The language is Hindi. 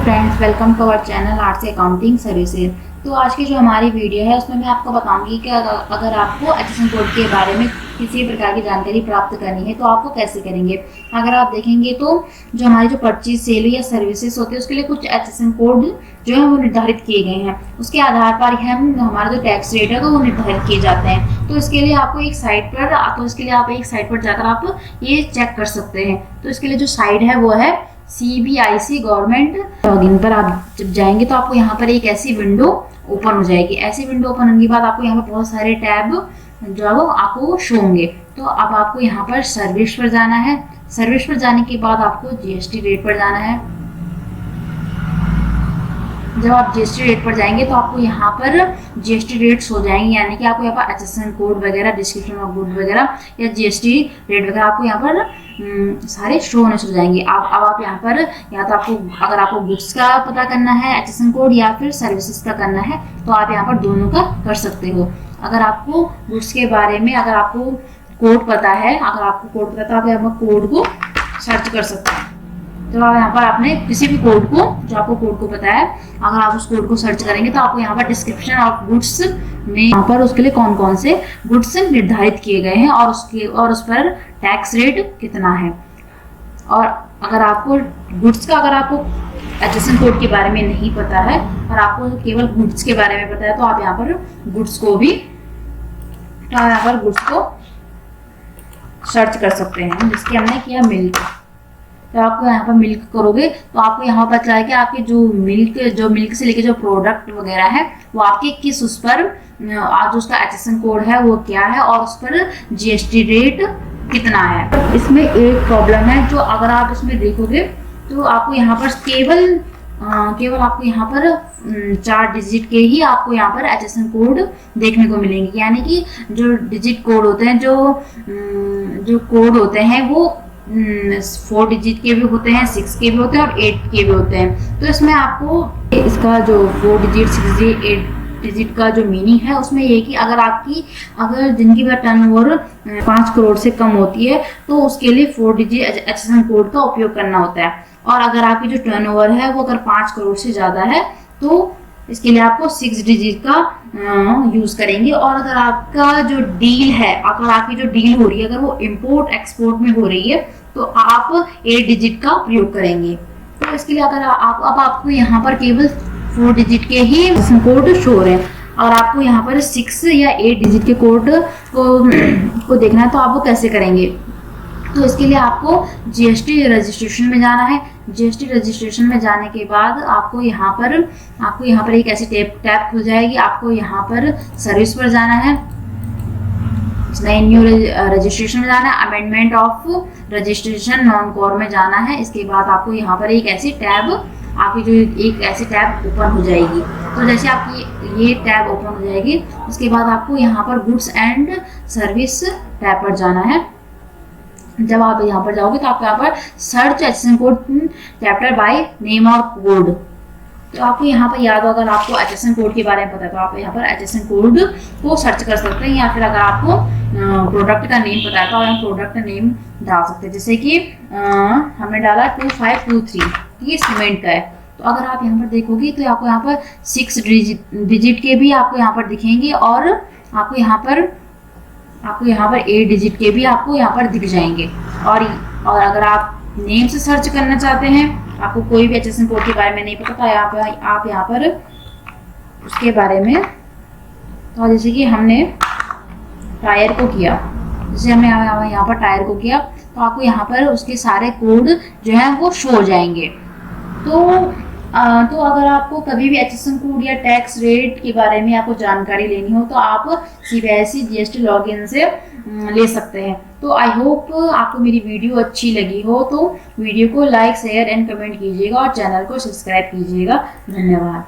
Friends, welcome to our channel arts accounting services. तो आज की जो हमारी वीडियो है उसमें मैं आपको बताऊंगी कि अगर आपको एचएसएन कोड के बारे में किसी प्रकार की जानकारी प्राप्त करनी है तो आपको कैसे करेंगे। अगर आप देखेंगे तो जो हमारी जो परचेज सेल या सर्विसेज होती है उसके लिए कुछ एचएसएन कोड जो है वो निर्धारित किए गए हैं। उसके आधार पर हम हमारा जो टैक्स रेट है तो वो निर्धारित किए जाते हैं। तो इसके लिए आपको एक साइट पर जाकर आप ये चेक कर सकते हैं। तो इसके लिए जो साइट है वो है CBIC गवर्नमेंट लॉगिन पर आप जब जाएंगे तो आपको यहाँ पर एक ऐसी विंडो ओपन हो जाएगी। ऐसी विंडो ओपन होने के बाद आपको यहाँ पर बहुत सारे टैब जो है वो आपको शो होंगे। तो अब आपको यहाँ पर सर्विस पर जाना है। सर्विस पर जाने के बाद आपको GST रेट पर जाना है। जब आप GST रेट पर जाएंगे तो आपको यहाँ पर GST रेट्स हो जाएंगे, यानी कि आपको यहाँ पर एचएसएन कोड वगैरह, डिस्क्रिप्शन ऑफ गुड वगैरह या GST रेट वगैरह आपको यहाँ पर सारे शो होने शुरू हो जाएंगे। अब आप यहाँ पर या तो आपको अगर आपको गुड्स का पता करना है एचएसएन कोड या फिर सर्विसेज का करना है तो आप यहाँ पर दोनों का कर सकते हो। अगर आपको गुड्स के बारे में अगर आपको कोड पता है तो आप यहाँ पर कोड को सर्च कर सकते हैं। तो आप यहाँ पर आपने किसी भी कोड को जो आपको कोड को पता है अगर आप उस कोड को सर्च करेंगे तो आपको यहाँ पर डिस्क्रिप्शन ऑफ गुड्स में यहाँ पर उसके लिए कौन कौन से गुड्स निर्धारित किए गए हैं और उस पर टैक्स रेट कितना है। और अगर आपको गुड्स का अगर आपको एचएसएन कोड के बारे में नहीं पता है और आपको केवल गुड्स के बारे में पता है तो आप यहाँ पर गुड्स को सर्च कर सकते हैं। जिसके हमने किया मिल्क, तो आपको यहाँ पर मिल्क करोगे तो आपको यहाँ पर चला कि आपके जो मिल्क से लेके जो प्रोडक्ट वगैरह है वो आपके किस उस पर आज उसका एचएसएन कोड है वो क्या है और उस पर GST रेट कितना है। इसमें एक प्रॉब्लम है, जो अगर आप इसमें देखोगे तो आपको यहाँ पर केवल आपको यहाँ पर 4 डिजिट के ही आपको यहाँ पर एचएसएन कोड देखने को मिलेंगे। यानी कि जो डिजिट कोड होते हैं, जो कोड होते हैं वो 4 डिजिट के भी होते हैं, 6 के भी होते हैं और 8 के भी होते हैं। तो इसमें आपको इसका जो 4 डिजिट, 6 डिजिट, 8 डिजिट का जो मीनिंग है उसमें ये कि अगर जिनकी टर्नओवर 5 करोड़ से कम होती है तो उसके लिए 4 डिजिट एचएसएन कोड का उपयोग करना होता है। और अगर आपकी जो टर्नओवर है वो अगर 5 करोड़ से ज़्यादा है तो इसके लिए आपको 6 डिजिट का यूज करेंगे। और अगर आपका जो डील है, अगर आपकी जो डील हो रही है अगर वो इंपोर्ट एक्सपोर्ट में हो रही है तो आप 8 डिजिट का प्रयोग करेंगे। तो इसके लिए अगर आपको यहाँ पर केवल 4 डिजिट के ही कोड शो हो रहे हैं और आपको यहाँ पर 6 या 8 डिजिट के कोड को देखना है तो आप वो कैसे करेंगे। तो इसके लिए आपको GST रजिस्ट्रेशन में जाना है। GST रजिस्ट्रेशन में जाने के बाद आपको यहाँ पर एक ऐसी टैब खुल जाएगी। आपको यहाँ पर सर्विस पर जाना है, न्यू रजिस्ट्रेशन में जाना है, amendment of registration non core में जाना है। इसके बाद आपको यहाँ पर एक ऐसी टैब ओपन हो जाएगी। तो जैसे आपकी ये टैब ओपन हो जाएगी उसके बाद आपको यहाँ पर गुड्स एंड सर्विस टैब पर जाना है। जब आप यहाँ पर जाओगे तो आपको यहाँ पर search HSN code chapter by name और कोड। तो आपको यहाँ पर याद हो, अगर आपको एचएसएन कोड के बारे में पता है तो आप यहाँ पर एचएसएन कोड को सर्च कर सकते हैं। या फिर अगर आपको प्रोडक्ट का नेम पता है तो आप प्रोडक्ट नेम डाल सकते हैं। जैसे कि हमने डाला 2523, ये सीमेंट का है। तो अगर आप यहाँ पर देखोगे तो आपको यहाँ पर 6 डिजिट के भी आपको यहाँ पर दिखेंगे और आपको यहाँ पर 8 डिजिट के भी आपको यहाँ पर दिख जाएंगे। और अगर आप नेम से सर्च करना चाहते हैं, आपको कोई भी एचएसएन कोड के बारे में नहीं पता तो आप यहाँ पर उसके बारे में, तो जैसे कि हमने टायर को किया, जैसे हमने यहाँ पर टायर को किया तो आपको यहाँ पर उसके सारे कोड जो है वो शो हो जाएंगे। तो अगर आपको कभी भी एचएसएन कोड या टैक्स रेट के बारे में आपको जानकारी लेनी हो तो आप CBIC GST लॉगिन से ले सकते हैं। तो आई होप आपको मेरी वीडियो अच्छी लगी हो तो वीडियो को लाइक, शेयर एंड कमेंट कीजिएगा और चैनल को सब्सक्राइब कीजिएगा। धन्यवाद।